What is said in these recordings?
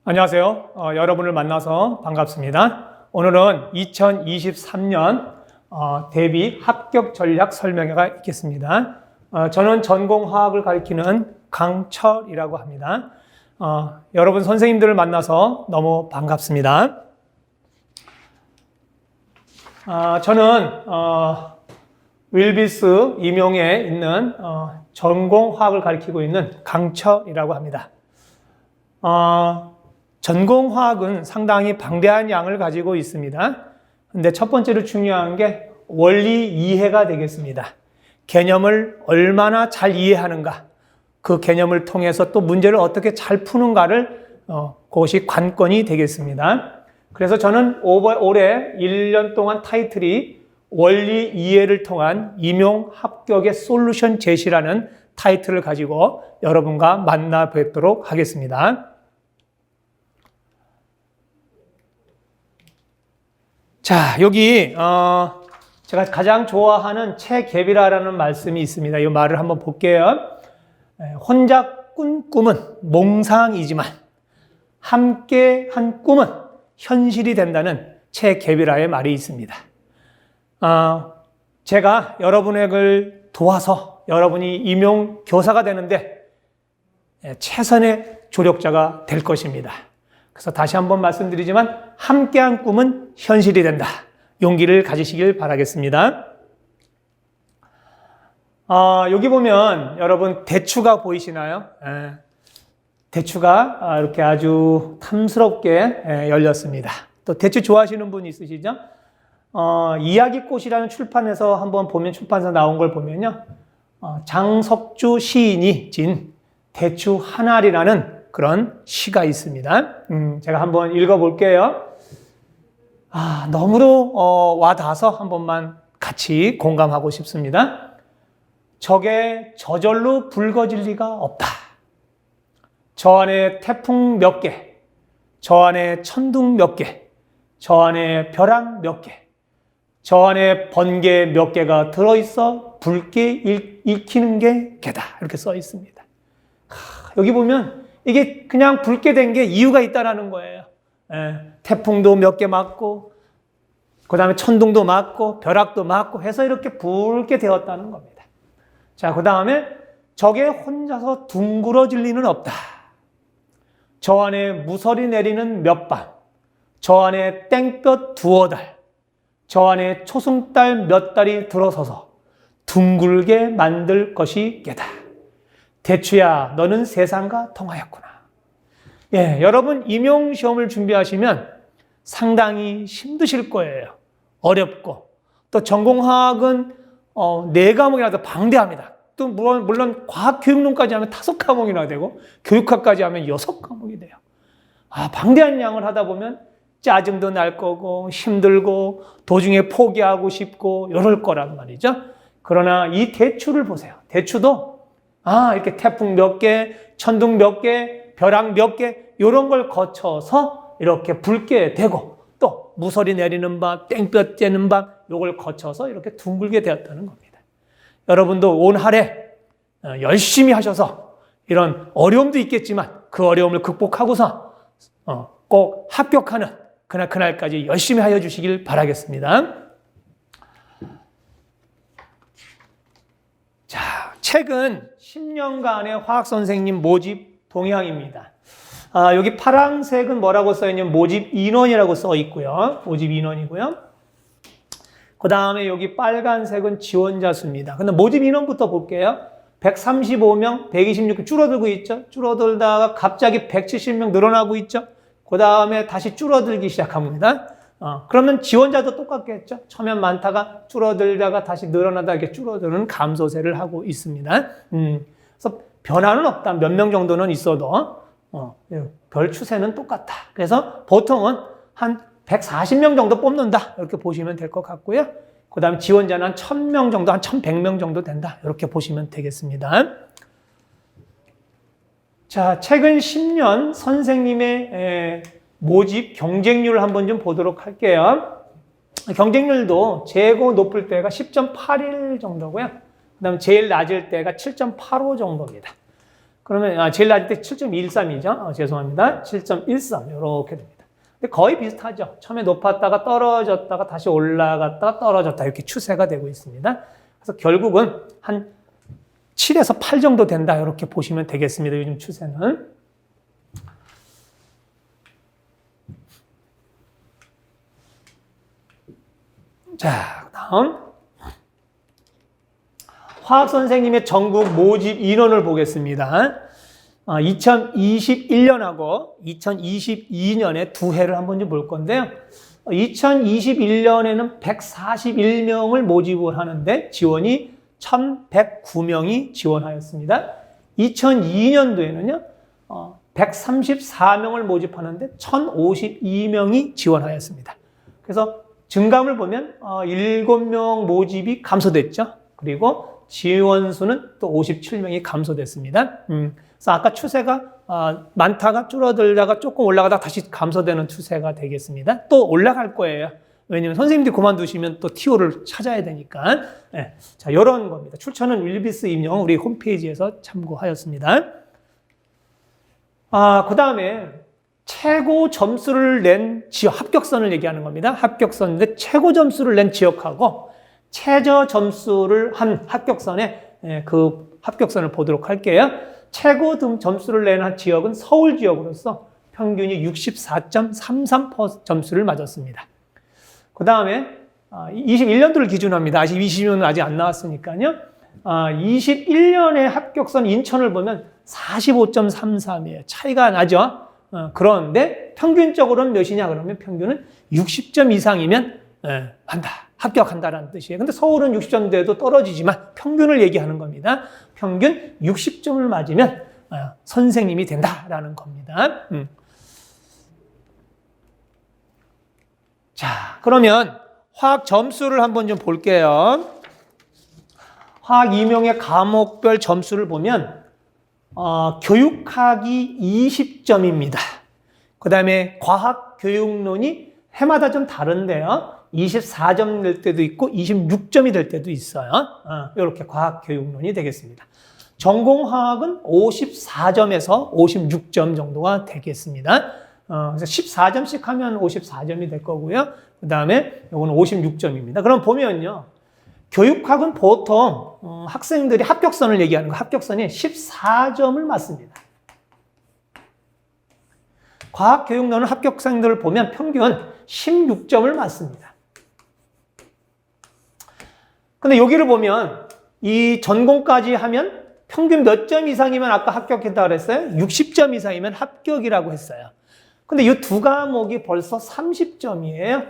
안녕하세요. 여러분을 만나서 반갑습니다. 오늘은 2023년 대비 합격 전략 설명회가 있겠습니다. 저는 전공화학을 가리키는 강철이라고 합니다. 여러분 선생님들을 만나서 너무 반갑습니다. 저는 윌비스 임용에 있는 전공화학을 가리키고 있는 강철이라고 합니다. 전공화학은 상당히 방대한 양을 가지고 있습니다. 근데 첫 번째로 중요한 게 원리 이해가 되겠습니다. 개념을 얼마나 잘 이해하는가, 그 개념을 통해서 또 문제를 어떻게 잘 푸는가를 그것이 관건이 되겠습니다. 그래서 저는 올해 1년 동안 타이틀이 원리 이해를 통한 임용 합격의 솔루션 제시라는 타이틀을 가지고 여러분과 만나 뵙도록 하겠습니다. 자, 여기 제가 가장 좋아하는 체계비라라는 말씀이 있습니다. 이 말을 한번 볼게요. 혼자 꾼 꿈은 몽상이지만 함께 한 꿈은 현실이 된다는 체계비라의 말이 있습니다. 제가 여러분을 도와서 여러분이 임용 교사가 되는데 최선의 조력자가 될 것입니다. 그래서 다시 한번 말씀드리지만 함께한 꿈은 현실이 된다. 용기를 가지시길 바라겠습니다. 여기 보면 여러분 대추가 보이시나요? 대추가 이렇게 아주 탐스럽게 열렸습니다. 또 대추 좋아하시는 분 있으시죠? 이야기꽃이라는 출판에서 한번 보면 출판사 나온 걸 보면요. 장석주 시인이 진 대추 한 알이라는 그런 시가 있습니다. 제가 한번 읽어볼게요. 너무도 와닿아서 한 번만 같이 공감하고 싶습니다. 적에 저절로 붉어질 리가 없다. 저 안에 태풍 몇 개, 저 안에 천둥 몇 개, 저 안에 벼락 몇 개, 저 안에 번개 몇 개가 들어있어 붉게 익히는 게 개다. 이렇게 써 있습니다. 여기 보면 이게 그냥 붉게 된 게 이유가 있다라는 거예요. 태풍도 몇 개 맞고, 그 다음에 천둥도 맞고, 벼락도 맞고 해서 이렇게 붉게 되었다는 겁니다. 자, 그 다음에 적에 혼자서 둥그러질 리는 없다. 저 안에 무서리 내리는 몇 밤, 저 안에 땡볕 두어 달, 저 안에 초승달 몇 달이 들어서서 둥글게 만들 것이 깨다. 대추야, 너는 세상과 통하였구나. 여러분 임용시험을 준비하시면 상당히 힘드실 거예요. 어렵고. 또 전공화학은 4과목이나 더 방대합니다. 또 물론 과학교육론까지 하면 5과목이나 되고 교육학까지 하면 6과목이 돼요. 방대한 양을 하다 보면 짜증도 날 거고 힘들고 도중에 포기하고 싶고 이럴 거란 말이죠. 그러나 이 대추를 보세요. 대추도 이렇게 태풍 몇 개, 천둥 몇 개, 벼락 몇 개 이런 걸 거쳐서 이렇게 붉게 되고 또 무서리 내리는 밤, 땡볕 쬐는 밤 이걸 거쳐서 이렇게 둥글게 되었다는 겁니다. 여러분도 온 한 해 열심히 하셔서 이런 어려움도 있겠지만 그 어려움을 극복하고서 꼭 합격하는 그날까지 열심히 하여 주시길 바라겠습니다. 자, 책은 10년간의 화학선생님 모집 동향입니다. 여기 파란색은 뭐라고 써있냐면 모집 인원이라고 써 있고요. 모집 인원이고요. 그 다음에 여기 빨간색은 지원자 수입니다. 근데 모집 인원부터 볼게요. 135명, 126명 줄어들고 있죠. 줄어들다가 갑자기 170명 늘어나고 있죠. 그 다음에 다시 줄어들기 시작합니다. 그러면 지원자도 똑같겠죠. 처음엔 많다가 줄어들다가 다시 늘어나다 이렇게 줄어드는 감소세를 하고 있습니다. 그래서 변화는 없다. 몇 명 정도는 있어도 별 추세는 똑같다. 그래서 보통은 한 140명 정도 뽑는다. 이렇게 보시면 될 것 같고요. 그 다음에 지원자는 한 1000명 정도, 한 1100명 정도 된다. 이렇게 보시면 되겠습니다. 자, 최근 10년 선생님의 모집 경쟁률을 한번 좀 보도록 할게요. 경쟁률도 최고 높을 때가 10.81 정도고요. 그 다음에 제일 낮을 때가 7.85 정도입니다. 그러면 제일 낮을 때 7.13이죠. 죄송합니다. 7.13 이렇게 됩니다. 근데 거의 비슷하죠. 처음에 높았다가 떨어졌다가 다시 올라갔다가 떨어졌다 이렇게 추세가 되고 있습니다. 그래서 결국은 한 7에서 8 정도 된다 이렇게 보시면 되겠습니다. 요즘 추세는. 자, 다음 화학 선생님의 전국 모집 인원을 보겠습니다. 2021년하고 2022년에 두 해를 한번 좀 볼 건데요. 2021년에는 141명을 모집을 하는데 지원이 1,109명이 지원하였습니다. 2002년도에는요, 134명을 모집하는데 1,052명이 지원하였습니다. 그래서 증감을 보면 7명 모집이 감소됐죠. 그리고 지원 수는 또 57명이 감소됐습니다. 그래서 아까 추세가 많다가 줄어들다가 조금 올라가다가 다시 감소되는 추세가 되겠습니다. 또 올라갈 거예요. 왜냐하면 선생님들이 그만두시면 또 TO를 찾아야 되니까. 네. 자, 이런 겁니다. 출처는 윌비스 임용 우리 홈페이지에서 참고하였습니다. 그 다음에 최고 점수를 낸 지역, 합격선을 얘기하는 겁니다. 합격선인데 최고 점수를 낸 지역하고 최저 점수를 한 합격선에 그 합격선을 보도록 할게요. 최고 점수를 낸 지역은 서울 지역으로서 평균이 64.33% 점수를 맞았습니다. 그 다음에 21년도를 기준으로 합니다. 아직 20년은 아직 안 나왔으니까요. 21년의 합격선 인천을 보면 45.33이에요. 차이가 나죠? 그런데 평균적으로는 몇이냐 그러면 평균은 60점 이상이면 합격한다라는 뜻이에요. 근데 서울은 60점대도 떨어지지만 평균을 얘기하는 겁니다. 평균 60점을 맞으면 선생님이 된다라는 겁니다. 자, 그러면 화학 점수를 한번 좀 볼게요. 화학 임용의 과목별 점수를 보면 교육학이 20점입니다. 그 다음에 과학교육론이 해마다 좀 다른데요. 24점 될 때도 있고 26점이 될 때도 있어요. 이렇게 과학교육론이 되겠습니다. 전공화학은 54점에서 56점 정도가 되겠습니다. 그래서 14점씩 하면 54점이 될 거고요. 그 다음에 이거는 56점입니다. 그럼 보면요. 교육학은 보통 학생들이 합격선을 얘기하는 거, 합격선이 14점을 맞습니다. 과학교육론은 합격생들을 보면 평균 16점을 맞습니다. 근데 여기를 보면 이 전공까지 하면 평균 몇 점 이상이면 아까 합격했다고 그랬어요? 60점 이상이면 합격이라고 했어요. 근데 이 두 과목이 벌써 30점이에요.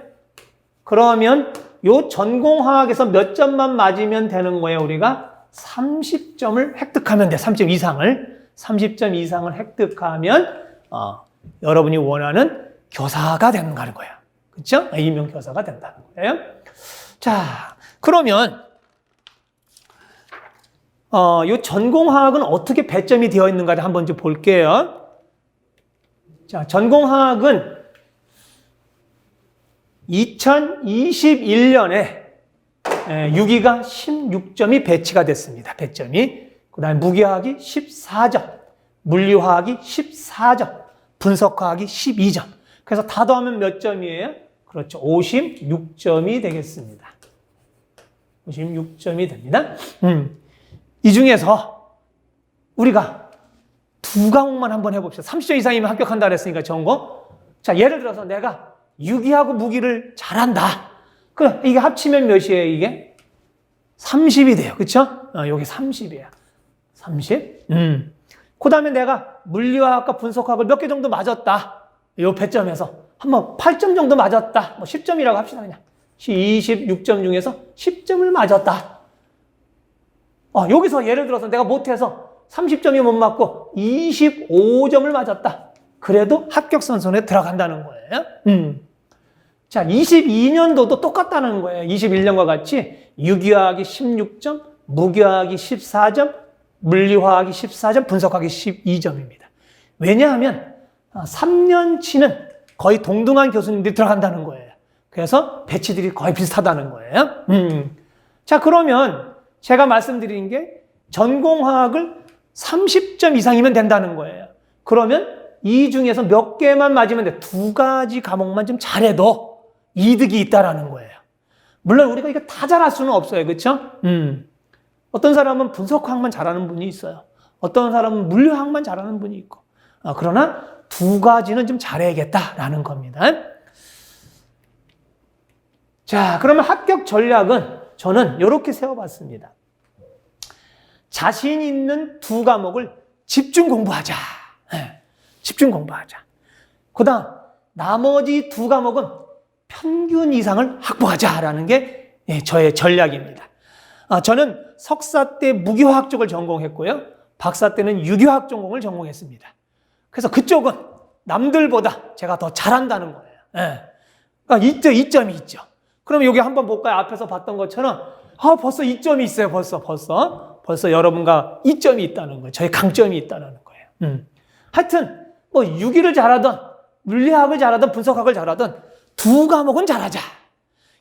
그러면 이 전공화학에서 몇 점만 맞으면 되는 거예요, 우리가? 30점을 획득하면 돼, 30점 이상을 획득하면, 여러분이 원하는 교사가 되는 거예요. 그렇죠? 임용 교사가 된다는 거예요. 자, 그러면, 이 전공화학은 어떻게 배점이 되어 있는가를 한번 좀 볼게요. 자, 전공화학은 2021년에 6위가 16점이 배치가 됐습니다. 배점이. 그 다음에 무기화학이 14점, 물리화학이 14점, 분석화학이 12점. 그래서 다 더하면 몇 점이에요? 그렇죠. 56점이 되겠습니다. 56점이 됩니다. 이 중에서 우리가 두 과목만 한번 해봅시다. 30점 이상이면 합격한다 그랬으니까 전공. 자, 예를 들어서 내가 유기하고 무기를 잘한다. 이게 합치면 몇이에요, 이게? 30이 돼요. 그쵸? 여기 30이에요. 30. 그 다음에 내가 물리화학과 분석학을 몇 개 정도 맞았다. 요 배점에서. 한번 8점 정도 맞았다. 10점이라고 합시다, 그냥. 26점 중에서 10점을 맞았다. 여기서 예를 들어서 내가 못해서 30점이 못 맞고 25점을 맞았다. 그래도 합격선선에 들어간다는 거예요. 자, 22년도도 똑같다는 거예요. 21년과 같이 유기화학이 16점, 무기화학이 14점, 물리화학이 14점, 분석학이 12점입니다. 왜냐하면 3년치는 거의 동등한 교수님들이 들어간다는 거예요. 그래서 배치들이 거의 비슷하다는 거예요. 자, 그러면 제가 말씀드린 게 전공화학을 30점 이상이면 된다는 거예요. 그러면 이 중에서 몇 개만 맞으면 돼. 2가지 과목만 좀 잘해도 이득이 있다라는 거예요. 물론 우리가 이거 다 잘할 수는 없어요. 그렇죠? 어떤 사람은 분석학만 잘하는 분이 있어요. 어떤 사람은 물리학만 잘하는 분이 있고. 그러나 2가지는 좀 잘해야겠다라는 겁니다. 자, 그러면 합격 전략은 저는 이렇게 세워봤습니다. 자신 있는 2과목을 집중 공부하자. 집중 공부하자. 그 다음, 나머지 2과목은 평균 이상을 확보하자라는 게 저의 전략입니다. 저는 석사 때 무기화학 쪽을 전공했고요. 박사 때는 유기화학 전공을 전공했습니다. 그래서 그쪽은 남들보다 제가 더 잘한다는 거예요. 그러니까 이점이 있죠. 그럼 여기 한번 볼까요? 앞에서 봤던 것처럼 벌써 이점이 있어요. 벌써 여러분과 이점이 있다는 거예요. 저의 강점이 있다는 거예요. 하여튼 뭐 유기를 잘하든 물리학을 잘하든 분석학을 잘하든 2과목은 잘하자.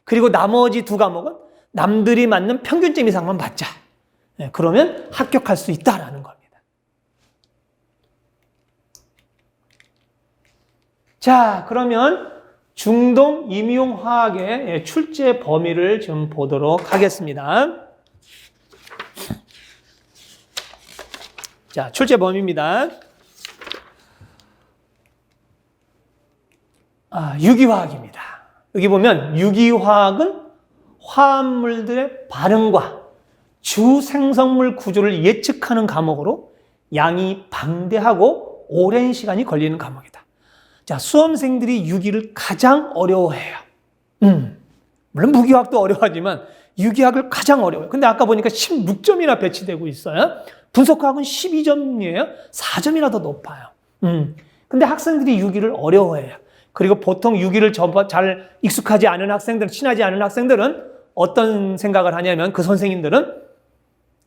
그리고 나머지 2과목은 남들이 맞는 평균점 이상만 받자. 그러면 합격할 수 있다라는 겁니다. 자, 그러면 중동 임용화학의 출제 범위를 좀 보도록 하겠습니다. 자, 출제 범위입니다. 유기화학입니다. 여기 보면 유기화학은 화합물들의 반응과 주생성물 구조를 예측하는 과목으로 양이 방대하고 오랜 시간이 걸리는 과목이다. 자, 수험생들이 유기를 가장 어려워해요. 물론 무기화학도 어려워하지만 유기학을 가장 어려워요. 근데 아까 보니까 16점이나 배치되고 있어요. 분석화학은 12점이에요. 4점이나 더 높아요. 근데 학생들이 유기를 어려워해요. 그리고 보통 유기를 잘 익숙하지 않은 학생들, 친하지 않은 학생들은 어떤 생각을 하냐면 그 선생님들은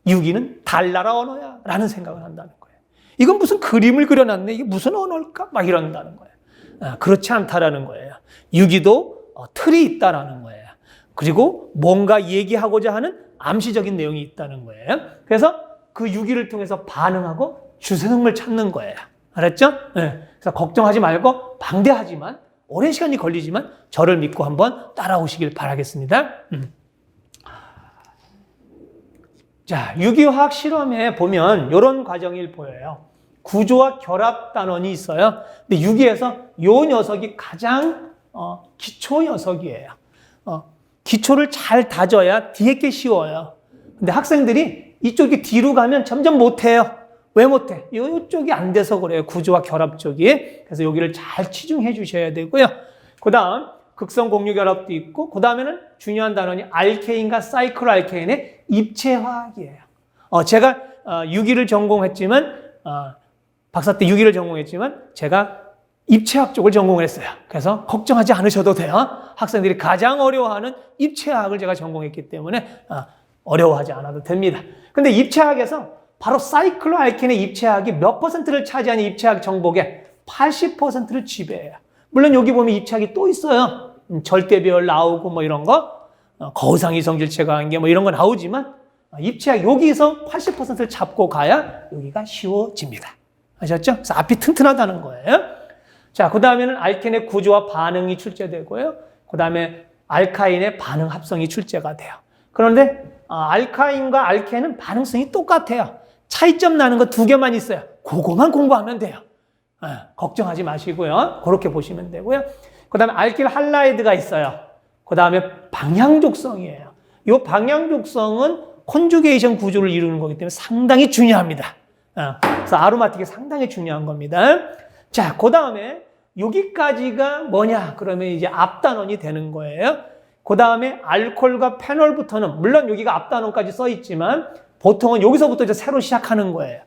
유기는 달나라 언어야 라는 생각을 한다는 거예요. 이건 무슨 그림을 그려놨네. 이게 무슨 언어일까? 막 이런다는 거예요. 그렇지 않다라는 거예요. 유기도 틀이 있다라는 거예요. 그리고 뭔가 얘기하고자 하는 암시적인 내용이 있다는 거예요. 그래서 그 유기를 통해서 반응하고 주생성을 찾는 거예요. 알았죠? 그래서 걱정하지 말고 방대하지만 오랜 시간이 걸리지만 저를 믿고 한번 따라오시길 바라겠습니다. 자, 유기화학 실험에 보면 이런 과정이 보여요. 구조와 결합 단원이 있어요. 근데 유기에서 이 녀석이 가장 기초 녀석이에요. 기초를 잘 다져야 뒤에 게 쉬워요. 근데 학생들이 이쪽이 뒤로 가면 점점 못해요. 왜 못해? 이쪽이 안 돼서 그래요. 구조와 결합 쪽이. 그래서 여기를 잘 치중해 주셔야 되고요. 그 다음 극성 공유 결합도 있고 그 다음에는 중요한 단원이 알케인과 사이클알케인의 입체화학이에요. 제가 유기를 전공했지만 박사 때 유기를 전공했지만 제가 입체학 쪽을 전공했어요. 그래서 걱정하지 않으셔도 돼요. 학생들이 가장 어려워하는 입체학을 제가 전공했기 때문에 어려워하지 않아도 됩니다. 근데 입체학에서 바로 사이클로알켄의 입체학이 몇 퍼센트를 차지하는 입체학 정복의 80%를 지배해요. 물론 여기 보면 입체학이 또 있어요. 절대별 나오고 뭐 이런 거, 거상 이성질체 관계 뭐 이런 거 나오지만 입체학 여기서 80%를 잡고 가야 여기가 쉬워집니다. 아셨죠? 그래서 앞이 튼튼하다는 거예요. 자, 그 다음에는 알켄의 구조와 반응이 출제되고요. 그 다음에 알카인의 반응 합성이 출제가 돼요. 그런데 알카인과 알켄은 반응성이 똑같아요. 차이점 나는 거 2개만 있어요. 그거만 공부하면 돼요. 걱정하지 마시고요. 그렇게 보시면 되고요. 그 다음에 알킬 할라이드가 있어요. 그 다음에 방향족성이에요. 이 방향족성은 콘주게이션 구조를 이루는 거기 때문에 상당히 중요합니다. 그래서 아로마틱이 상당히 중요한 겁니다. 자, 그 다음에 여기까지가 뭐냐? 그러면 이제 앞단원이 되는 거예요. 그 다음에 알코올과 페놀부터는 물론 여기가 앞단원까지 써 있지만 보통은 여기서부터 이제 새로 시작하는 거예요.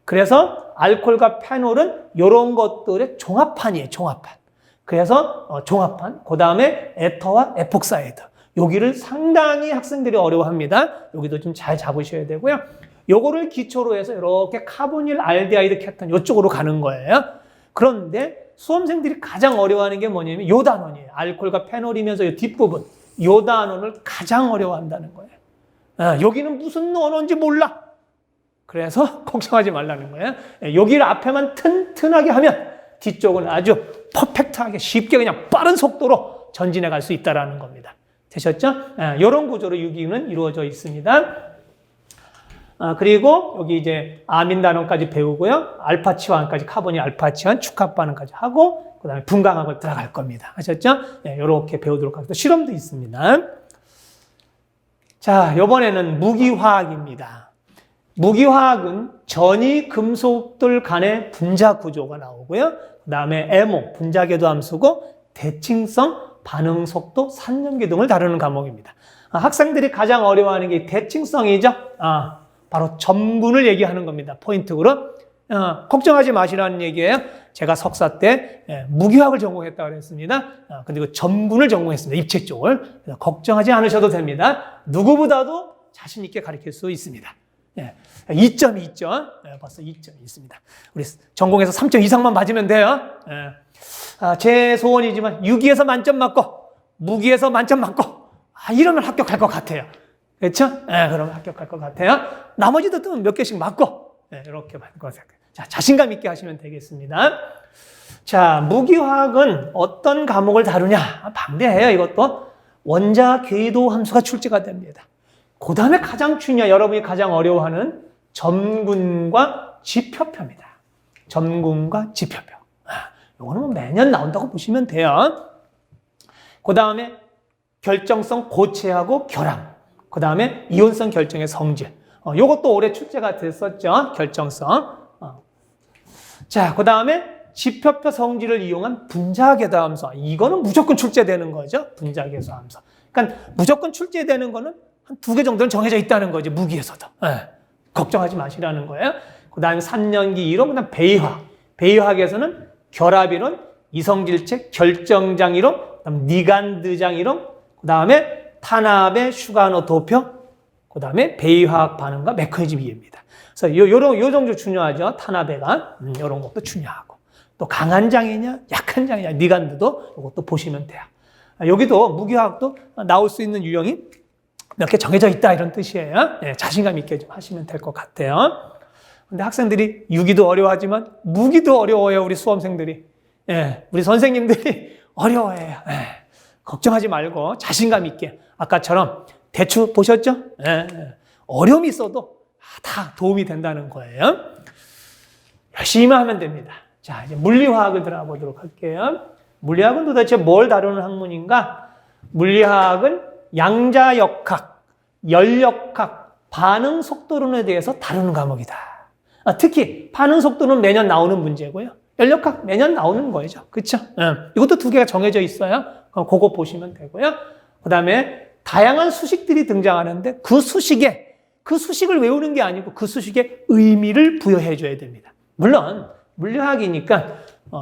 그래서 알코올과 페놀은 이런 것들의 종합판이에요. 종합판. 그래서 종합판. 그 다음에 에터와 에폭사이드. 여기를 상당히 학생들이 어려워합니다. 여기도 좀 잘 잡으셔야 되고요. 요거를 기초로 해서 이렇게 카보닐 알데하이드 케톤 이쪽으로 가는 거예요. 그런데 수험생들이 가장 어려워하는 게 뭐냐면 요 단원이에요. 알코올과 페놀이면서 이 뒷부분. 요 단원을 가장 어려워한다는 거예요. 여기는 무슨 언어인지 몰라. 그래서 걱정하지 말라는 거예요. 여기를 앞에만 튼튼하게 하면 뒤쪽은 아주 퍼펙트하게 쉽게 그냥 빠른 속도로 전진해 갈 수 있다는 겁니다. 되셨죠? 이런 구조로 유기는 이루어져 있습니다. 그리고 여기 이제 아민 단원까지 배우고요. 알파치환까지 카본이 알파치환, 축합 반응까지 하고 그 다음에 분광학을 들어갈 겁니다. 아셨죠? 이렇게 배우도록 하겠습니다. 실험도 있습니다. 자, 이번에는 무기화학입니다. 무기화학은 전이 금속들 간의 분자 구조가 나오고요. 그 다음에 MO, 분자궤도 함수고 대칭성, 반응 속도, 산염기 등을 다루는 과목입니다. 학생들이 가장 어려워하는 게 대칭성이죠. 바로 점군을 얘기하는 겁니다. 포인트로. 걱정하지 마시라는 얘기예요. 제가 석사 때 무기화학을 전공했다고 그랬습니다. 근데 그 점군을 전공했습니다. 입체 쪽을. 그래서 걱정하지 않으셔도 됩니다. 누구보다도 자신 있게 가르칠 수 있습니다. 2점이 있죠. 벌써 2점이 있습니다. 우리 전공에서 3점 이상만 맞으면 돼요. 제 소원이지만 유기에서 만점 맞고 무기에서 만점 맞고 이러면 합격할 것 같아요. 그렇죠? 그러면 합격할 것 같아요. 나머지도 또 몇 개씩 맞고 이렇게 받을 것 같아요. 자, 자신감 있게 하시면 되겠습니다. 자, 무기화학은 어떤 과목을 다루냐? 방대해요, 이것도. 원자 궤도 함수가 출제가 됩니다. 그 다음에 가장 중요한, 여러분이 가장 어려워하는 점군과 지표표입니다. 점군과 지표표. 이거는 뭐 매년 나온다고 보시면 돼요. 그 다음에 결정성 고체하고 결함. 그 다음에 이온성 결정의 성질. 이것도 올해 출제가 됐었죠. 결정성. 자, 그 다음에 지표표 성질을 이용한 분자궤도 함수. 이거는 무조건 출제되는 거죠. 분자궤도 함수. 그러니까 무조건 출제되는 거는 한 2개 정도는 정해져 있다는 거죠. 무기에서도. 걱정하지 마시라는 거예요. 그 다음에 산연기 이론, 그 다음 배이화학. 배이화학에서는 결합이론, 이성질체, 결정장 이론, 그 다음 니간드장 이론, 그 다음에 탄압의 슈가노 도표, 그 다음에 배이화학 반응과 메커니즘 이해입니다. 그래서 요 정도 중요하죠. 탄압에가. 요런 것도 중요하고. 또 강한 장이냐, 약한 장이냐, 니간드도 이것도 보시면 돼요. 여기도 무기화학도 나올 수 있는 유형이 몇 개 정해져 있다 이런 뜻이에요. 자신감 있게 좀 하시면 될 것 같아요. 근데 학생들이 유기도 어려워하지만 무기도 어려워요. 우리 수험생들이. 우리 선생님들이 어려워해요. 걱정하지 말고 자신감 있게. 아까처럼 대추 보셨죠? 어려움이 있어도 다 도움이 된다는 거예요. 열심히 하면 됩니다. 자, 이제 물리화학을 들어가 보도록 할게요. 물리학은 도대체 뭘 다루는 학문인가? 물리학은 양자역학, 열역학, 반응 속도론에 대해서 다루는 과목이다. 특히 반응 속도는 매년 나오는 문제고요. 열역학 매년 나오는 거죠. 그렇죠? 이것도 2개가 정해져 있어요. 그거 보시면 되고요. 그 다음에 다양한 수식들이 등장하는데 그 수식을 외우는 게 아니고 그 수식에 의미를 부여해 줘야 됩니다. 물론 물리학이니까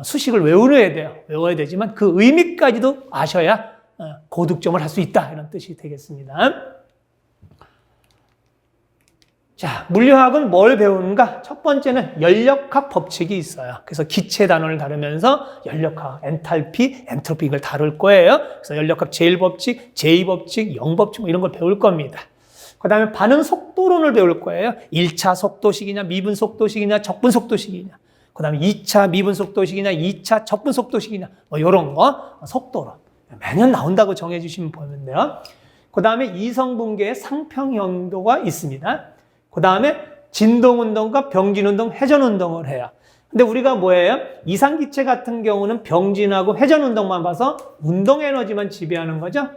수식을 외워야 되지만 그 의미까지도 아셔야 고득점을 할 수 있다 이런 뜻이 되겠습니다. 자, 물리학은 뭘 배우는가? 첫 번째는 열역학 법칙이 있어요. 그래서 기체 단원을 다루면서 열역학, 엔탈피, 엔트로피 이걸 다룰 거예요. 그래서 열역학 제1법칙, 제2법칙, 0법칙 뭐 이런 걸 배울 겁니다. 그 다음에 반응 속도론을 배울 거예요. 1차 속도식이냐, 미분 속도식이냐, 적분 속도식이냐. 그 다음에 2차 미분 속도식이냐, 2차 적분 속도식이냐. 뭐 이런 거, 속도론. 매년 나온다고 정해주시면 보면 돼요. 그 다음에 이성분계의 상평형도가 있습니다. 그 다음에 진동운동과 병진운동, 회전운동을 해요. 근데 우리가 뭐예요? 이상기체 같은 경우는 병진하고 회전운동만 봐서 운동에너지만 지배하는 거죠.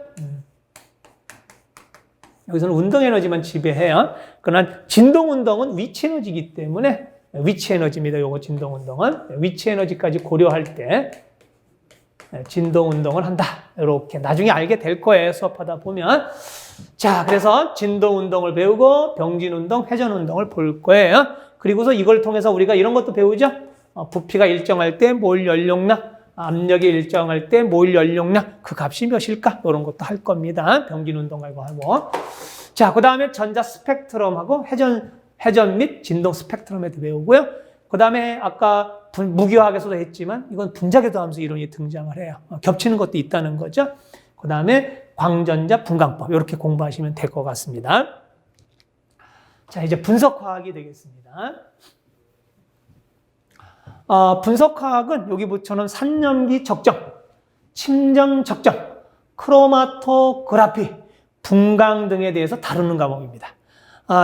여기서는 운동에너지만 지배해요. 그러나 진동운동은 위치에너지이기 때문에 위치에너지입니다. 요거 진동운동은. 위치에너지까지 고려할 때 진동운동을 한다. 이렇게 나중에 알게 될 거예요. 수업하다 보면. 자, 그래서 진동운동을 배우고 병진운동, 회전운동을 볼 거예요. 그리고서 이걸 통해서 우리가 이런 것도 배우죠. 부피가 일정할 때 몰 연력량, 압력이 일정할 때 몰 연력량, 그 값이 몇일까? 이런 것도 할 겁니다. 병진운동하고 하고. 자, 그 다음에 전자 스펙트럼하고 회전 및 진동 스펙트럼에도 배우고요. 그 다음에 아까 무기화학에서도 했지만 이건 분자궤도 함수 이론이 등장을 해요. 겹치는 것도 있다는 거죠. 그 다음에 광전자 분광법 이렇게 공부하시면 될 것 같습니다. 자, 이제 분석화학이 되겠습니다. 분석화학은 여기 붙여놓은 산염기 적정, 침정 적정, 크로마토그라피, 분광 등에 대해서 다루는 과목입니다.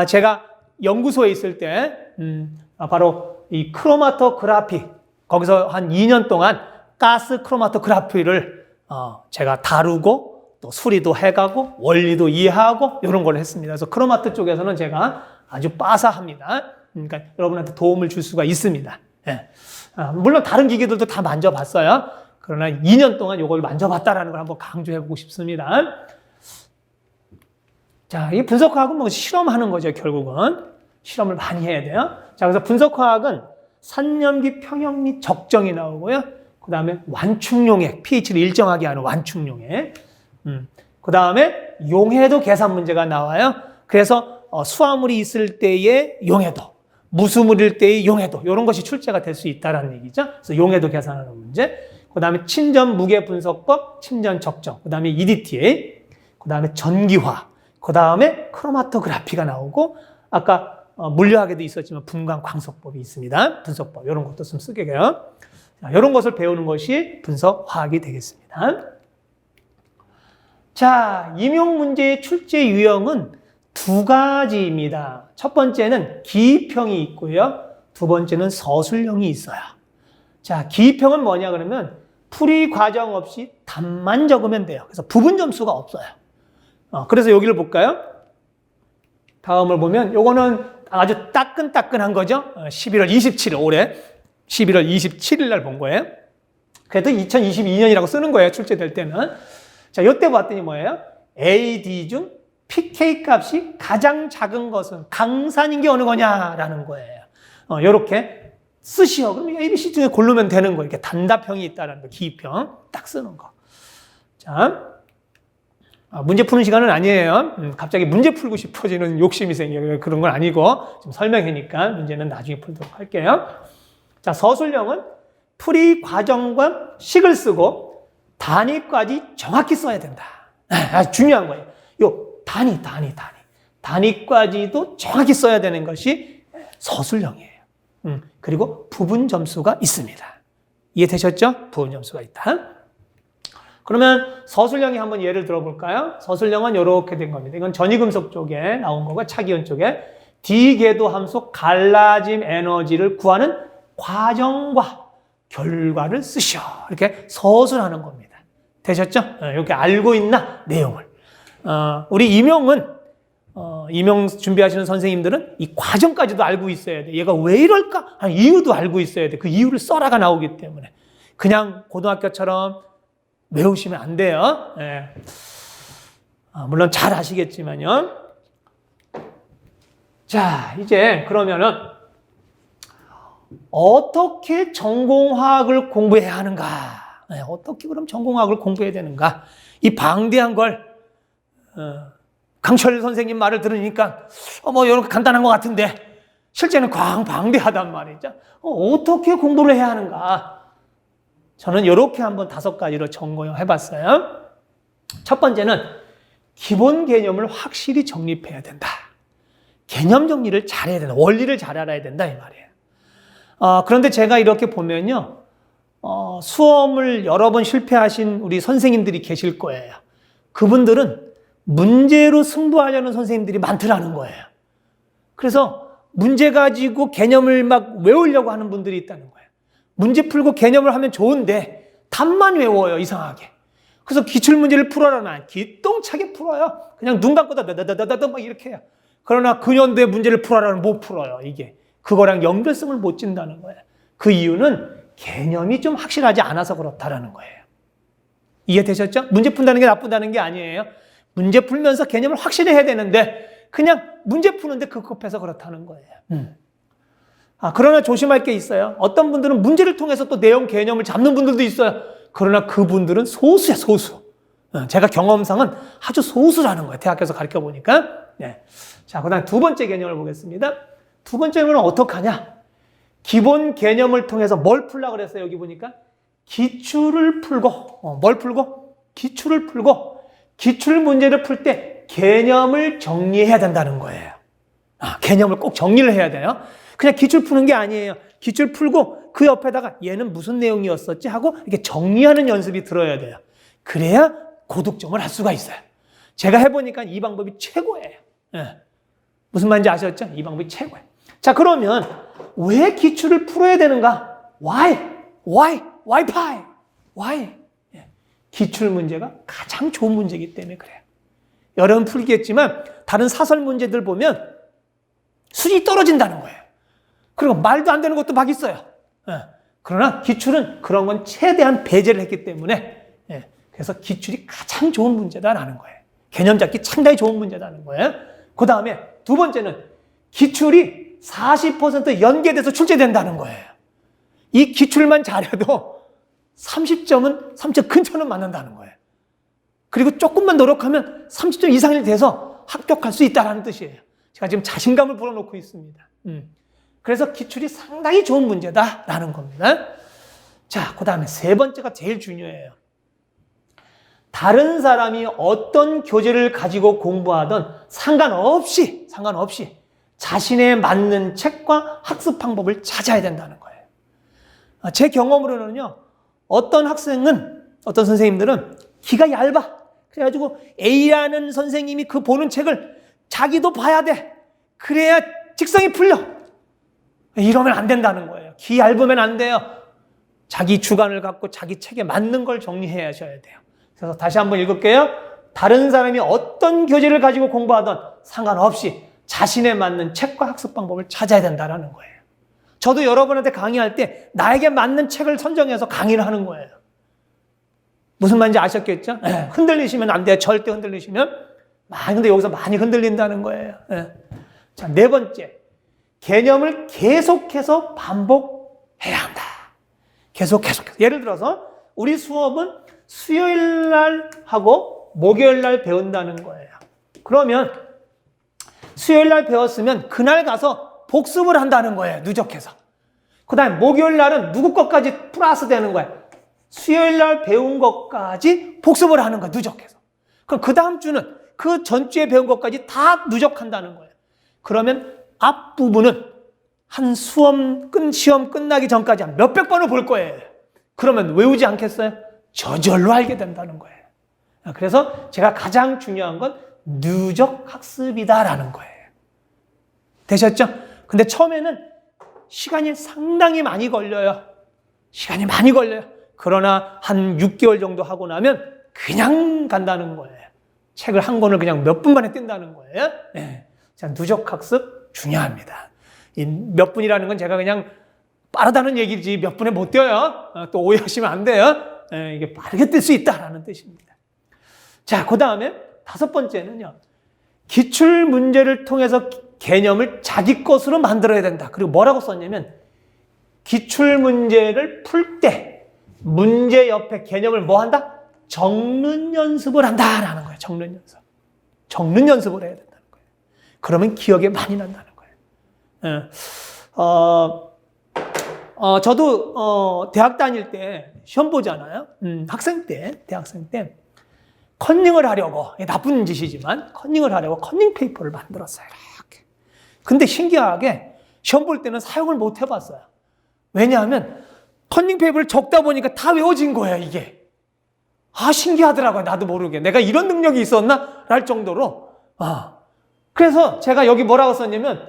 제가 연구소에 있을 때 바로 이 크로마토그라피, 거기서 한 2년 동안 가스 크로마토그라피를 제가 다루고 또 수리도 해가고 원리도 이해하고 이런 걸 했습니다. 그래서 크로마토 쪽에서는 제가 아주 빠사합니다. 그러니까 여러분한테 도움을 줄 수가 있습니다. 예. 물론 다른 기계들도 다 만져봤어요. 그러나 2년 동안 이걸 만져봤다라는 걸 한번 강조해보고 싶습니다. 자, 이 분석화학은 뭐 실험하는 거죠, 결국은. 실험을 많이 해야 돼요. 자, 그래서 분석화학은 산염기 평형 및 적정이 나오고요. 그 다음에 완충용액, pH를 일정하게 하는 완충용액. 그 다음에 용해도 계산 문제가 나와요. 그래서 수화물이 있을 때의 용해도, 무수물일 때의 용해도, 이런 것이 출제가 될 수 있다는 얘기죠. 그래서 용해도 계산하는 문제. 그 다음에 침전 무게 분석법, 침전 적정. 그 다음에 EDTA. 그 다음에 전기화. 그 다음에 크로마토그라피가 나오고, 아까 물리학에도 있었지만 분광 광석법이 있습니다. 분석법. 이런 것도 좀 쓰게 돼요. 이런 것을 배우는 것이 분석화학이 되겠습니다. 자, 임용 문제의 출제 유형은 두 가지입니다. 첫 번째는 기입형이 있고요. 두 번째는 서술형이 있어요. 자, 기입형은 뭐냐 그러면 풀이 과정 없이 답만 적으면 돼요. 그래서 부분 점수가 없어요. 그래서 여기를 볼까요? 다음을 보면 요거는 아주 따끈따끈한 거죠. 11월 27일 올해 11월 27일 날 본 거예요. 그래도 2022년이라고 쓰는 거예요. 출제될 때는. 자, 이때 봤더니 뭐예요? AD 중 PK 값이 가장 작은 것은 강산인 게 어느 거냐라는 거예요. 이렇게 쓰시오. 그럼 ABC 중에 고르면 되는 거예요. 이렇게 단답형이 있다는 거, 기입형 딱 쓰는 거. 자, 문제 푸는 시간은 아니에요. 갑자기 문제 풀고 싶어지는 욕심이 생겨요. 그런 건 아니고 좀 설명이니까 문제는 나중에 풀도록 할게요. 자, 서술형은 풀이 과정과 식을 쓰고 단위까지 정확히 써야 된다. 아주 중요한 거예요. 요 단위까지도 정확히 써야 되는 것이 서술형이에요. 그리고 부분 점수가 있습니다. 이해되셨죠? 부분 점수가 있다. 그러면 서술형이 한번 예를 들어볼까요? 서술형은 이렇게 된 겁니다. 이건 전이금속 쪽에 나온 거고 차기원 쪽에 D궤도 함수 갈라짐 에너지를 구하는 과정과 결과를 쓰시오. 이렇게 서술하는 겁니다. 되셨죠? 이렇게 알고 있나? 내용을. 우리 임용 준비하시는 선생님들은 이 과정까지도 알고 있어야 돼. 얘가 왜 이럴까? 하는 이유도 알고 있어야 돼. 그 이유를 써라가 나오기 때문에. 그냥 고등학교처럼 외우시면 안 돼요. 예. 물론 잘 아시겠지만요. 자, 이제 그러면은 어떻게 전공화학을 공부해야 하는가? 예, 어떻게 그럼 전공화학을 공부해야 되는가? 이 방대한 걸 강철 선생님 말을 들으니까 뭐 이런 간단한 것 같은데 실제는 방대하단 말이죠. 어떻게 공부를 해야 하는가? 저는 이렇게 한번 5가지로 점검해봤어요. 첫 번째는 기본 개념을 확실히 정립해야 된다. 개념 정리를 잘해야 된다. 원리를 잘 알아야 된다 이 말이에요. 그런데 제가 이렇게 보면요. 수험을 여러 번 실패하신 우리 선생님들이 계실 거예요. 그분들은 문제로 승부하려는 선생님들이 많더라는 거예요. 그래서 문제 가지고 개념을 막 외우려고 하는 분들이 있다는 거예요. 문제 풀고 개념을 하면 좋은데 답만 외워요, 이상하게. 그래서 기출문제를 풀어라면 기똥차게 풀어요. 그냥 눈 감고 다다다다다다 막 이렇게 해요. 그러나 그 연도의 문제를 풀어라면 못 풀어요, 이게. 그거랑 연결성을 못 진다는 거예요. 그 이유는 개념이 좀 확실하지 않아서 그렇다라는 거예요. 이해되셨죠? 문제 푼다는 게 나쁘다는 게 아니에요. 문제 풀면서 개념을 확실히 해야 되는데 그냥 문제 푸는데 급급해서 그렇다는 거예요. 그러나 조심할 게 있어요. 어떤 분들은 문제를 통해서 또 내용 개념을 잡는 분들도 있어요. 그러나 그분들은 소수야, 소수. 제가 경험상은 아주 소수라는 거예요. 대학교에서 가르쳐 보니까. 네. 자, 그 다음 두 번째 개념을 보겠습니다. 두 번째 개념은 어떡하냐? 기본 개념을 통해서 뭘 풀려고 그랬어요? 여기 보니까 기출을 풀고, 뭘 풀고? 기출을 풀고, 기출 문제를 풀 때 개념을 정리해야 된다는 거예요. 개념을 꼭 정리를 해야 돼요. 그냥 기출 푸는 게 아니에요. 기출 풀고 그 옆에다가 얘는 무슨 내용이었었지 하고 이렇게 정리하는 연습이 들어야 돼요. 그래야 고득점을 할 수가 있어요. 제가 해보니까 이 방법이 최고예요. 예. 무슨 말인지 아셨죠? 이 방법이 최고예요. 자, 그러면 왜 기출을 풀어야 되는가? Why? 예. 기출 문제가 가장 좋은 문제이기 때문에 그래요. 여러분 풀겠지만 다른 사설 문제들 보면 수준이 떨어진다는 거예요. 그리고 말도 안 되는 것도 막 있어요. 예. 그러나 기출은 그런 건 최대한 배제를 했기 때문에 예. 그래서 기출이 가장 좋은 문제다라는 거예요. 개념 잡기 상당히 좋은 문제다는 거예요. 그 다음에 두 번째는 기출이 40% 연계돼서 출제된다는 거예요. 이 기출만 잘해도 30점은 30점 근처는 맞는다는 거예요. 그리고 조금만 노력하면 30점 이상이 돼서 합격할 수 있다는 뜻이에요. 제가 지금 자신감을 불어넣고 있습니다. 그래서 기출이 상당히 좋은 문제다라는 겁니다. 자, 그 다음에 세 번째가 제일 중요해요. 다른 사람이 어떤 교재를 가지고 공부하든 상관없이 자신에 맞는 책과 학습 방법을 찾아야 된다는 거예요. 제 경험으로는요, 어떤 선생님들은 기가 얇아. 그래가지고 A라는 선생님이 그 보는 책을 자기도 봐야 돼. 그래야 직성이 풀려. 이러면 안 된다는 거예요. 기 얇으면 안 돼요. 자기 주관을 갖고 자기 책에 맞는 걸 정리해 하셔야 돼요. 그래서 다시 한번 읽을게요. 다른 사람이 어떤 교재를 가지고 공부하든 상관없이 자신에 맞는 책과 학습 방법을 찾아야 된다는 거예요. 저도 여러분한테 강의할 때 나에게 맞는 책을 선정해서 강의를 하는 거예요. 무슨 말인지 아셨겠죠? 흔들리시면 안 돼요. 절대 흔들리시면. 근데 여기서 많이 흔들린다는 거예요. 자, 네 번째. 개념을 계속해서 반복해야 한다. 계속해서. 예를 들어서 우리 수업은 수요일 날 하고 목요일 날 배운다는 거예요. 그러면 수요일 날 배웠으면 그날 가서 복습을 한다는 거예요. 누적해서. 그 다음에 목요일 날은 누구 것까지 플러스 되는 거예요. 수요일 날 배운 것까지 복습을 하는 거예요. 누적해서. 그럼 그 다음 주는 그 전주에 배운 것까지 다 누적한다는 거예요. 그러면 앞부분은 한 시험 끝나기 전까지 한 몇백 번을 볼 거예요. 그러면 외우지 않겠어요? 저절로 알게 된다는 거예요. 그래서 제가 가장 중요한 건 누적 학습이다라는 거예요. 되셨죠? 근데 처음에는 시간이 상당히 많이 걸려요. 그러나 한 6개월 정도 하고 나면 그냥 간다는 거예요. 책을 한 권을 그냥 몇 분 만에 뜬다는 거예요. 네. 자, 누적 학습 중요합니다. 이 몇 분이라는 건 제가 그냥 빠르다는 얘기지 몇 분에 못 뛰어요. 또 오해하시면 안 돼요. 네, 이게 빠르게 뛸 수 있다라는 뜻입니다. 자, 그 다음에 다섯 번째는요. 기출 문제를 통해서 개념을 자기 것으로 만들어야 된다. 그리고 뭐라고 썼냐면 기출 문제를 풀 때 문제 옆에 개념을 뭐 한다? 적는 연습을 한다라는 거예요. 적는 연습을 해야 된다는 거예요. 그러면 기억에 많이 난다는 거예요. 저도 대학 다닐 때 시험 보잖아요. 대학생 때 컨닝을 하려고, 나쁜 짓이지만 컨닝을 하려고 컨닝 페이퍼를 만들었어요. 이렇게. 근데 신기하게 시험 볼 때는 사용을 못 해봤어요. 왜냐하면 컨닝 페이퍼를 적다 보니까 다 외워진 거예요, 이게. 신기하더라고요. 나도 모르게. 내가 이런 능력이 있었나? 랄 정도로. 그래서 제가 여기 뭐라고 썼냐면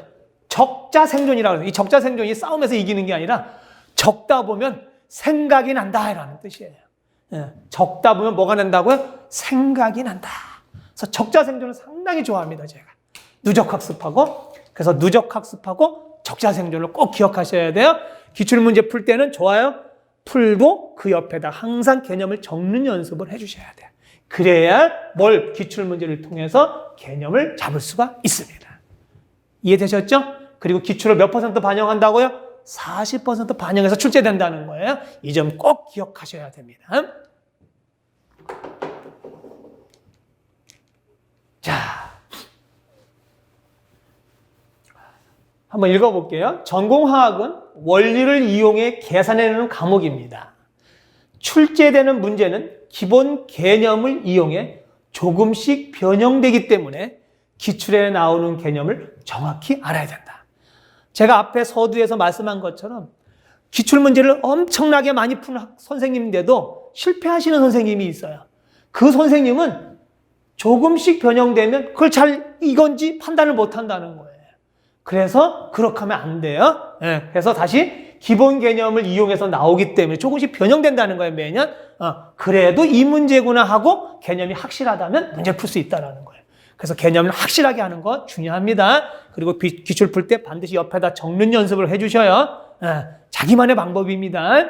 적자 생존이라고 해요. 이 적자 생존이 싸움에서 이기는 게 아니라 적다 보면 생각이 난다라는 뜻이에요. 적다 보면 뭐가 난다고요? 생각이 난다. 그래서 적자 생존을 상당히 좋아합니다, 제가. 누적 학습하고. 그래서 누적 학습하고 적자 생존을 꼭 기억하셔야 돼요. 기출문제 풀 때는 좋아요. 풀고 그 옆에다 항상 개념을 적는 연습을 해주셔야 돼요. 그래야 기출문제를 통해서 개념을 잡을 수가 있습니다. 이해되셨죠? 그리고 기출을 몇 % 반영한다고요? 40% 반영해서 출제된다는 거예요. 이 점 꼭 기억하셔야 됩니다. 자, 한번 읽어볼게요. 전공화학은 원리를 이용해 계산해내는 과목입니다. 출제되는 문제는 기본 개념을 이용해 조금씩 변형되기 때문에 기출에 나오는 개념을 정확히 알아야 된다. 제가 앞에 서두에서 말씀한 것처럼 기출문제를 엄청나게 많이 푼 선생님인데도 실패하시는 선생님이 있어요. 그 선생님은 조금씩 변형되면 그걸 잘 이건지 판단을 못 한다는 거예요. 그래서 그렇게 하면 안 돼요. 그래서 다시 기본 개념을 이용해서 나오기 때문에 조금씩 변형된다는 거예요, 매년. 그래도 이 문제구나 하고 개념이 확실하다면 문제 풀 수 있다는 거예요. 그래서 개념을 확실하게 하는 거 중요합니다. 그리고 기출 풀 때 반드시 옆에다 적는 연습을 해주셔요. 자기만의 방법입니다.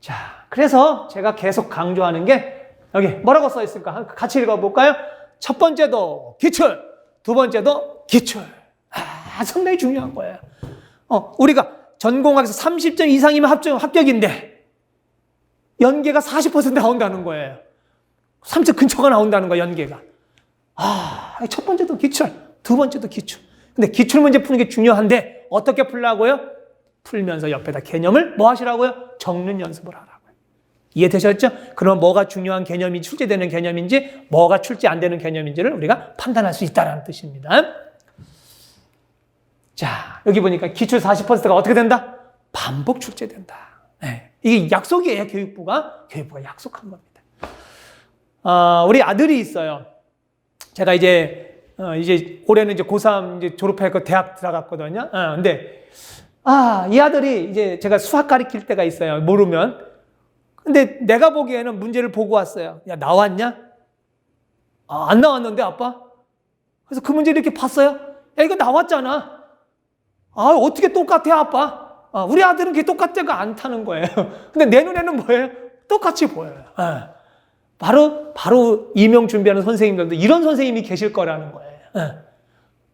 자, 그래서 제가 계속 강조하는 게 여기 뭐라고 써 있을까? 같이 읽어볼까요? 첫 번째도 기출, 두 번째도 기출. 상당히 중요한 거예요. 우리가 전공학에서 30점 이상이면 합격인데 연계가 40% 나온다는 거예요. 30점 근처가 나온다는 거예요, 연계가. 첫 번째도 기출, 두 번째도 기출. 근데 기출 문제 푸는 게 중요한데 어떻게 풀라고요? 풀면서 옆에다 개념을 뭐 하시라고요? 적는 연습을 하라고요. 이해되셨죠? 그럼 뭐가 중요한 개념이 출제되는 개념인지 뭐가 출제 안 되는 개념인지를 우리가 판단할 수 있다는 뜻입니다. 자, 여기 보니까 기출 40%가 어떻게 된다? 반복 출제된다. 이게 약속이에요, 교육부가 약속한 겁니다. 우리 아들이 있어요. 제가 이제 올해는 이제 고3 이제 졸업해서 대학 들어갔거든요. 근데 이 아들이 이제 제가 수학 가르칠 때가 있어요. 모르면. 근데 내가 보기에는 문제를 보고 왔어요. 야, 나왔냐? 안 나왔는데, 아빠? 그래서 그 문제를 이렇게 봤어요. 야, 이거 나왔잖아. 어떻게 똑같아, 아빠? 우리 아들은 그게 똑같지가 않다는 거예요. 근데 내 눈에는 뭐예요? 똑같이 보여요. 바로 임용 준비하는 선생님들도 이런 선생님이 계실 거라는 거예요.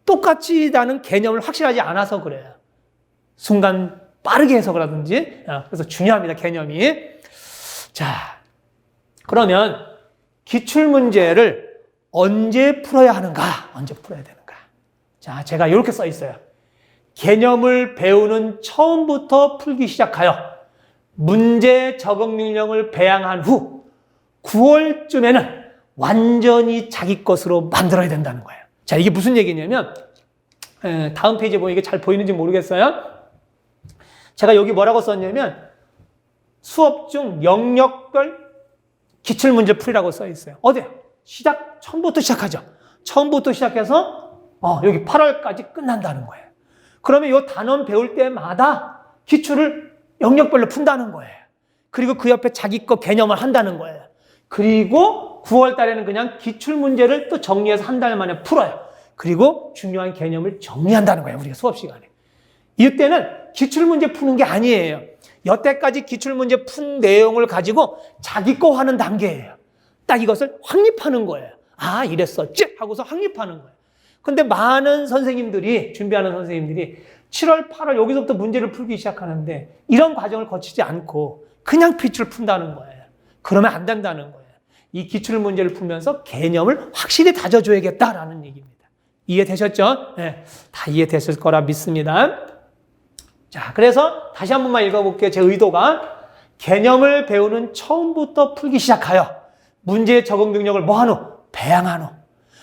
똑같이 나는 개념을 확실하지 않아서 그래요. 순간 빠르게 해석을 하든지. 그래서 중요합니다, 개념이. 자, 그러면 기출문제를 언제 풀어야 하는가? 언제 풀어야 되는가? 자, 제가 이렇게 써 있어요. 개념을 배우는 처음부터 풀기 시작하여 문제 적응 능력을 배양한 후 9월쯤에는 완전히 자기 것으로 만들어야 된다는 거예요. 자, 이게 무슨 얘기냐면 다음 페이지에 보면 이게 잘 보이는지 모르겠어요. 제가 여기 뭐라고 썼냐면 수업 중 영역별 기출문제 풀이라고 써 있어요. 어디요? 처음부터 시작하죠. 처음부터 시작해서 여기 8월까지 끝난다는 거예요. 그러면 이 단원 배울 때마다 기출을 영역별로 푼다는 거예요. 그리고 그 옆에 자기 거 개념을 한다는 거예요. 그리고 9월 달에는 그냥 기출문제를 또 정리해서 한 달 만에 풀어요. 그리고 중요한 개념을 정리한다는 거예요, 우리가 수업 시간에. 이때는 기출문제 푸는 게 아니에요. 여태까지 기출문제 푼 내용을 가지고 자기 거 하는 단계예요. 딱 이것을 확립하는 거예요. 이랬었지? 하고서 확립하는 거예요. 근데 많은 선생님들이, 준비하는 선생님들이 7월, 8월 여기서부터 문제를 풀기 시작하는데 이런 과정을 거치지 않고 그냥 기출을 푼다는 거예요. 그러면 안 된다는 거예요. 이 기출 문제를 풀면서 개념을 확실히 다져줘야겠다라는 얘기입니다. 이해되셨죠? 네, 다 이해됐을 거라 믿습니다. 자, 그래서 다시 한 번만 읽어볼게요. 제 의도가 개념을 배우는 처음부터 풀기 시작하여 문제의 적응 능력을 뭐 하노? 배양하노.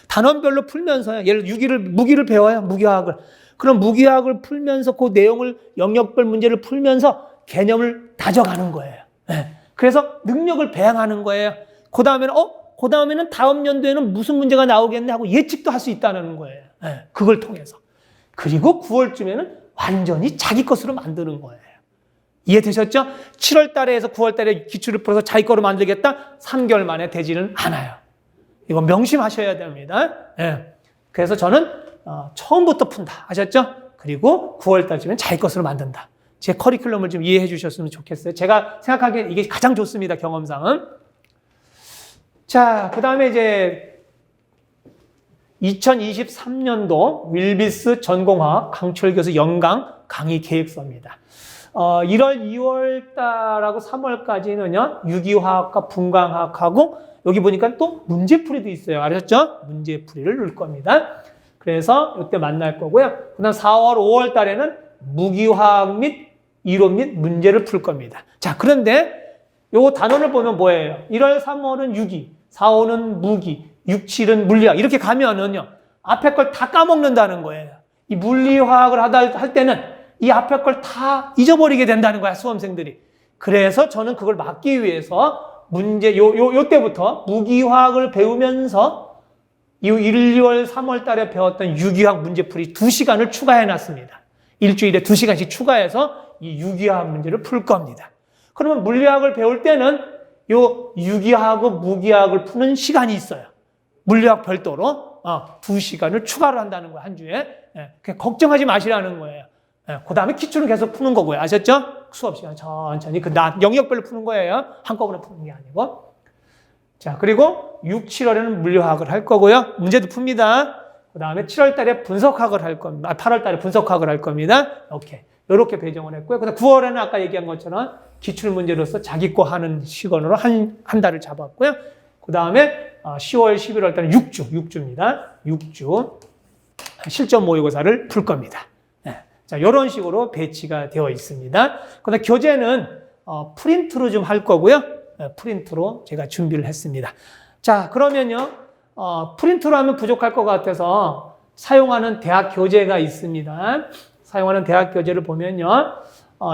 단원별로 풀면서요. 예를 들어 무기를 배워요. 무기화학을. 그럼 무기화학을 풀면서 그 내용을 영역별 문제를 풀면서 개념을 다져가는 거예요. 네. 그래서 능력을 배양하는 거예요. 그 다음에는 다음 연도에는 무슨 문제가 나오겠네 하고 예측도 할 수 있다는 거예요. 네. 그걸 통해서. 그리고 9월쯤에는 완전히 자기 것으로 만드는 거예요. 이해되셨죠? 7월 달에서 9월 달에 기출을 풀어서 자기 거로 만들겠다? 3개월 만에 되지는 않아요. 이거 명심하셔야 됩니다. 네. 그래서 저는 처음부터 푼다. 아셨죠? 그리고 9월 달쯤엔 자기 것으로 만든다. 제 커리큘럼을 좀 이해해 주셨으면 좋겠어요. 제가 생각하기엔 이게 가장 좋습니다. 경험상은. 자, 그 다음에 이제 2023년도 윌비스 전공학 강철 교수 연강 강의 계획서입니다. 1월, 2월 달하고 3월까지는요, 유기화학과 분광학하고 여기 보니까 또 문제풀이도 있어요. 아셨죠? 문제풀이를 넣을 겁니다. 그래서 이때 만날 거고요. 그 다음 4월, 5월 달에는 무기화학 및 이론 및 문제를 풀 겁니다. 자, 그런데 요 단원을 보면 뭐예요? 1월, 3월은 유기, 4월은 무기, 6, 7은 물리학. 이렇게 가면은요, 앞에 걸 다 까먹는다는 거예요. 이 물리화학을 할 때는 이 앞에 걸 다 잊어버리게 된다는 거야, 수험생들이. 그래서 저는 그걸 막기 위해서 요 때부터 무기화학을 배우면서 이 1, 2월, 3월 달에 배웠던 유기화학 문제풀이 2시간을 추가해 놨습니다. 일주일에 2시간씩 추가해서 이 유기화학 문제를 풀 겁니다. 그러면 물리학을 배울 때는 요 유기화학과 무기화학을 푸는 시간이 있어요. 물리학 별도로 2시간을 추가를 한다는 거예요, 한 주에. 그냥 걱정하지 마시라는 거예요. 그 다음에 기출은 계속 푸는 거고요. 아셨죠? 수업 시간 천천히 영역별로 푸는 거예요. 한꺼번에 푸는 게 아니고. 자, 그리고 6, 7월에는 물리화학을 할 거고요. 문제도 풉니다. 그 다음에 7월 달에 분석학을 할 겁니다. 8월 달에 분석학을 할 겁니다. 이렇게 배정을 했고요. 그 다음 9월에는 아까 얘기한 것처럼 기출 문제로서 자기 거 하는 시간으로 한 달을 잡았고요. 그 다음에 10월, 11월 달에 6주입니다. 6주 실전 모의고사를 풀 겁니다. 자, 이런 식으로 배치가 되어 있습니다. 그다음 교재는 프린트로 좀 할 거고요. 프린트로 제가 준비를 했습니다. 자, 그러면요. 프린트로 하면 부족할 것 같아서 사용하는 대학 교재가 있습니다. 사용하는 대학 교재를 보면요.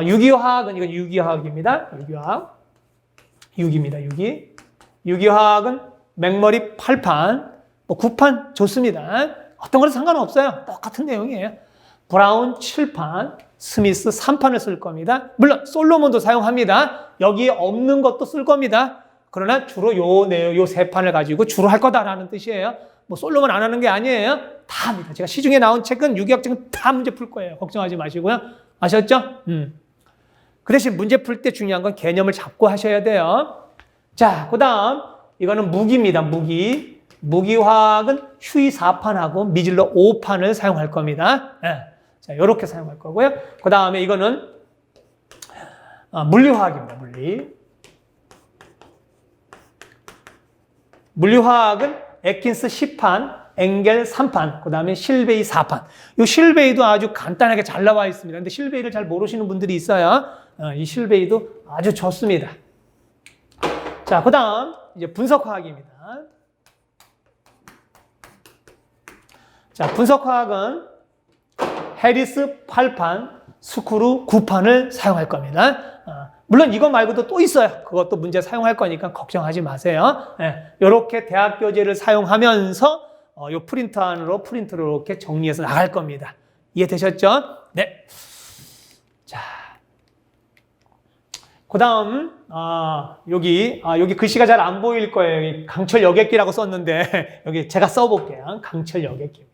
유기화학은 이건 유기화학입니다. 유기화학. 유기입니다. 유기화학은 맥머리 8판, 9판 좋습니다. 어떤 거는 상관없어요. 똑같은 내용이에요. 브라운 7판, 스미스 3판을 쓸 겁니다. 물론 솔로몬도 사용합니다. 여기에 없는 것도 쓸 겁니다. 그러나 주로 요 3판을 가지고 주로 할 거다라는 뜻이에요. 뭐 솔로몬 안 하는 게 아니에요. 다 합니다. 제가 시중에 나온 책은 유기학 책은 다 문제 풀 거예요. 걱정하지 마시고요. 아셨죠? 그 대신 문제 풀 때 중요한 건 개념을 잡고 하셔야 돼요. 자, 그 다음 이거는 무기입니다. 무기화학은 휴이 4판하고 미질러 5판을 사용할 겁니다. 자, 이렇게 사용할 거고요. 그 다음에 이거는 물리화학입니다. 물리화학은 에킨스 10판, 엥겔 3판, 그 다음에 실베이 4판. 이 실베이도 아주 간단하게 잘 나와 있습니다. 근데 실베이를 잘 모르시는 분들이 있어요. 이 실베이도 아주 좋습니다. 자, 그 다음 이제 분석화학입니다. 자, 분석화학은 해리스 8판, 스크루 9판을 사용할 겁니다. 물론 이거 말고도 또 있어요. 그것도 문제 사용할 거니까 걱정하지 마세요. 이렇게 대학 교재를 사용하면서 이 프린트 안으로 프린트로 이렇게 정리해서 나갈 겁니다. 이해되셨죠? 네. 자, 그 다음 여기 글씨가 잘 안 보일 거예요. 여기 강철 여객기라고 썼는데 여기 제가 써볼게요. 강철 여객기.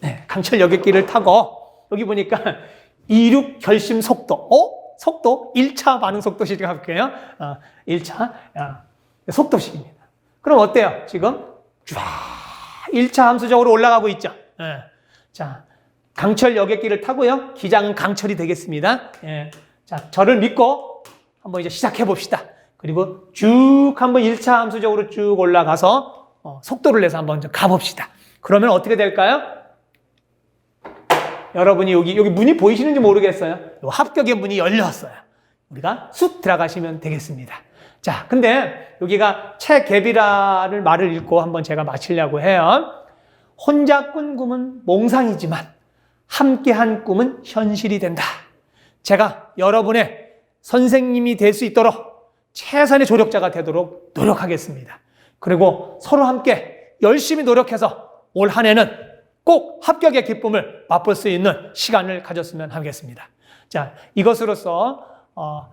네, 강철 여객기를 타고 여기 보니까 이륙 결심 속도. 속도 1차 반응 속도식 할게요. 1차 속도식입니다. 그럼 어때요? 지금 쫙 1차 함수적으로 올라가고 있죠. 자, 강철 여객기를 타고요. 기장은 강철이 되겠습니다. 자, 저를 믿고 한번 이제 시작해 봅시다. 그리고 쭉 한번 1차 함수적으로 쭉 올라가서 속도를 내서 한번 가봅시다. 그러면 어떻게 될까요? 여러분이 여기 문이 보이시는지 모르겠어요. 합격의 문이 열렸어요. 우리가 쑥 들어가시면 되겠습니다. 자, 근데 여기가 체계비라를 말을 읽고 한번 제가 마치려고 해요. 혼자 꾼 꿈은 몽상이지만 함께한 꿈은 현실이 된다. 제가 여러분의 선생님이 될 수 있도록 최선의 조력자가 되도록 노력하겠습니다. 그리고 서로 함께 열심히 노력해서 올 한 해는 꼭 합격의 기쁨을 맛볼 수 있는 시간을 가졌으면 하겠습니다. 자, 이것으로서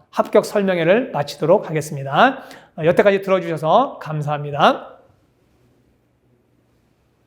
합격 설명회를 마치도록 하겠습니다. 여태까지 들어주셔서 감사합니다.